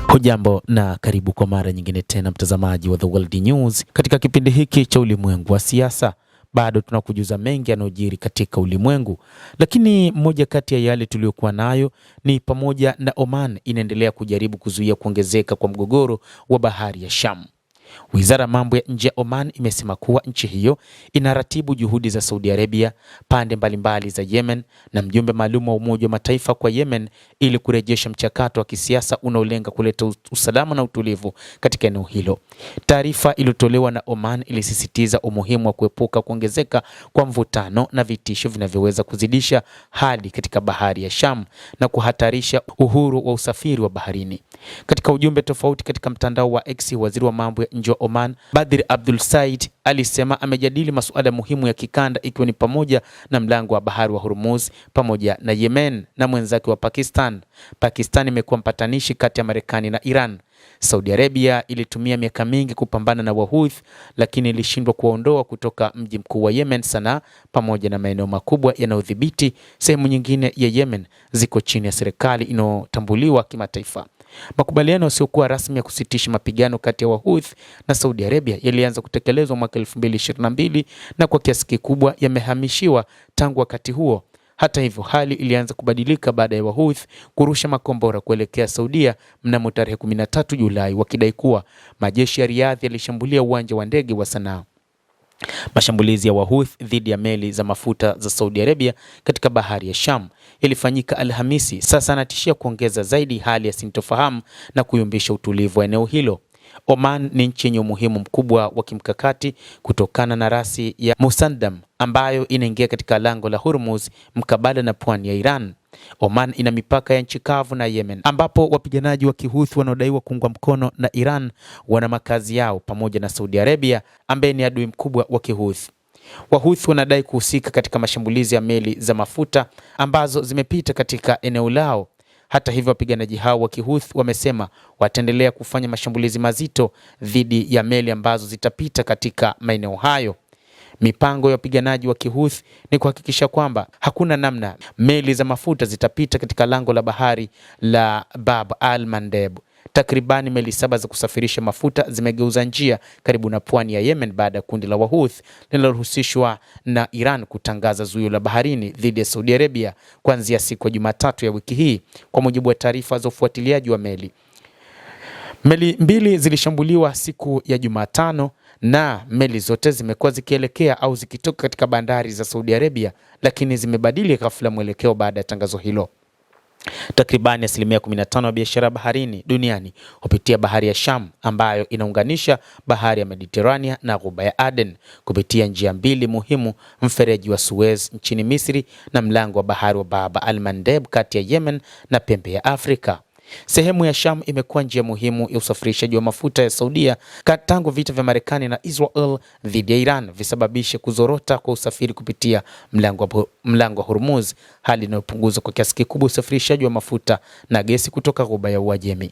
Hujambo na karibu kwa mara nyingine tena mtazamaji wa The World News. Katika kipindi hiki cha ulimwengu wa siasa, bado tunakujuza mengi yanayojiri katika ulimwengu. Lakini moja kati ya yale tuliyokuwa nayo ni pamoja na Oman inaendelea kujaribu kuzuia kuongezeka kwa mgogoro wa bahari ya Sham. Wizara ya mambo ya nje ya Oman imesema kuwa nchi hiyo inaratibu juhudi za Saudi Arabia, pande mbalimbali za Yemen na mjumbe maalum wa Umoja wa Mataifa kwa Yemen ili kurejesha mchakato wa kisiasa unaolenga kuleta usalama na utulivu katika eneo hilo. Taarifa iliyotolewa na Oman ilisisitiza umuhimu wa kuepuka kuongezeka kwa mvutano na vitisho vinavyoweza kuzidisha hali katika bahari ya Sham na kuhatarisha uhuru wa usafiri wa baharini. Katika ujumbe tofauti katika mtandao wa X, waziri wa mambo ya nje wa Oman, Badr Abdul Said, alisema amejadili masuala muhimu ya kikanda ikiwa ni pamoja na mlango wa bahari wa Hormuz pamoja na Yemen na mwenzake wa Pakistan. Pakistan imekuwa mpatanishi kati ya Marekani na Iran. Saudi Arabia ilitumia miaka mingi kupambana na Wahouthi, lakini ilishindwa kuwaondoa kutoka mji mkuu wa Yemen, Sanaa, pamoja na maeneo makubwa yanayodhibiti. Sehemu nyingine ya Yemen ziko chini ya serikali inayotambuliwa kimataifa. Makubaliano yasiokuwa rasmi ya kusitisha mapigano kati ya Wahouthi na Saudi Arabia yalianza kutekelezwa mwaka 2022 na kwa kiasi kikubwa yamehamishiwa tangu wakati huo. Hata hivyo, hali ilianza kubadilika baada ya Wahouthi kurusha makombora kuelekea Saudia mnamo tarehe 13 Julai wakidai kuwa majeshi ya Riyadh yalishambulia uwanja wa ndege wa Sanaa. Mashambulizi ya Wahouthi dhidi ya meli za mafuta za Saudi Arabia katika bahari ya Sham yalifanyika Alhamisi. Sasa anatishia kuongeza zaidi hali ya sintofahamu na kuyumbisha utulivu wa eneo hilo. Oman ni nchi yenye umuhimu mkubwa wa kimkakati kutokana na rasi ya Musandam ambayo inaingia katika lango la Hormuz mkabala na pwani ya Iran. Oman ina mipaka ya nchi kavu na Yemen, ambapo wapiganaji wa Kihouthi wanaodaiwa kuungwa mkono na Iran wana makazi yao, pamoja na Saudi Arabia ambaye ni adui mkubwa wa Kihouthi. Wahouthi wanadai kuhusika katika mashambulizi ya meli za mafuta ambazo zimepita katika eneo lao. Hata hivyo, wapiganaji hao wa Kihouthi wamesema wataendelea kufanya mashambulizi mazito dhidi ya meli ambazo zitapita katika maeneo hayo. Mipango ya wapiganaji wa Kihouthi ni kuhakikisha kwamba hakuna namna meli za mafuta zitapita katika lango la bahari la Bab al-Mandeb. Takribani meli 7 za kusafirisha mafuta zimegeuza njia karibu na pwani ya Yemen baada ya kundi la Wahouthi linalohusishwa na Iran kutangaza zuio la baharini dhidi ya Saudi Arabia kuanzia siku ya Jumatatu ya wiki hii, kwa mujibu wa taarifa za ufuatiliaji wa meli. Meli mbili zilishambuliwa siku ya Jumatano na meli zote zimekuwa zikielekea au zikitoka katika bandari za Saudi Arabia, lakini zimebadili ghafla mwelekeo baada ya tangazo hilo. Takribani 15% ya biashara baharini duniani hupitia bahari ya Sham ambayo inaunganisha bahari ya Mediterania na Ghuba ya Aden kupitia njia mbili muhimu, mfereji wa Suez nchini Misri na mlango wa bahari wa Bab al-Mandeb kati ya Yemen na pembe ya Afrika. Sehemu ya Sham imekuwa njia muhimu ya usafirishaji wa mafuta ya Saudia tangu vita vya Marekani na Israel dhidi ya Iran visababishe kuzorota kwa usafiri kupitia mlango wa Hormuz, hali inayopunguza kwa kiasi kikubwa usafirishaji wa mafuta na gesi kutoka Ghuba ya Uajemi.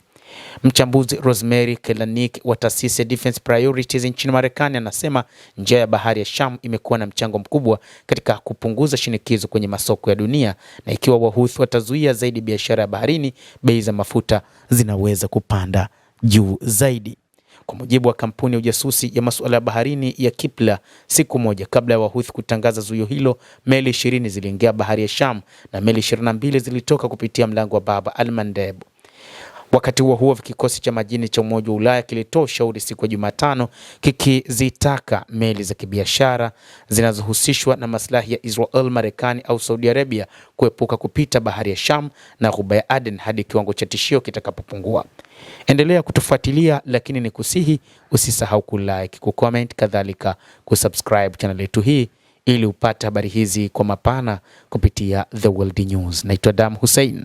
Mchambuzi Rosemary Kelanik wa taasisi ya Defense Priorities nchini Marekani anasema njia ya bahari ya Sham imekuwa na mchango mkubwa katika kupunguza shinikizo kwenye masoko ya dunia, na ikiwa Wahouthi watazuia zaidi biashara ya baharini, bei za mafuta zinaweza kupanda juu zaidi. Kwa mujibu wa kampuni ya ujasusi ya masuala ya baharini ya Kipla, siku moja kabla ya Wahouthi kutangaza zuio hilo, meli 20 ziliingia bahari ya Sham na meli 22 zilitoka kupitia mlango wa Bab al-Mandeb. Wakati huo kikosi cha majini cha Umoja wa Ulaya kilitoa ushauri siku ya Jumatano kikizitaka meli za kibiashara zinazohusishwa na maslahi ya Israel, Marekani au Saudi Arabia kuepuka kupita bahari ya Sham na Ghuba ya Aden hadi kiwango cha tishio kitakapopungua. Endelea kutufuatilia, lakini ni kusihi usisahau kulike, kucomment, kadhalika kusubscribe channel yetu hii ili upate habari hizi kwa mapana kupitia The World News. Naitwa Adam Hussein.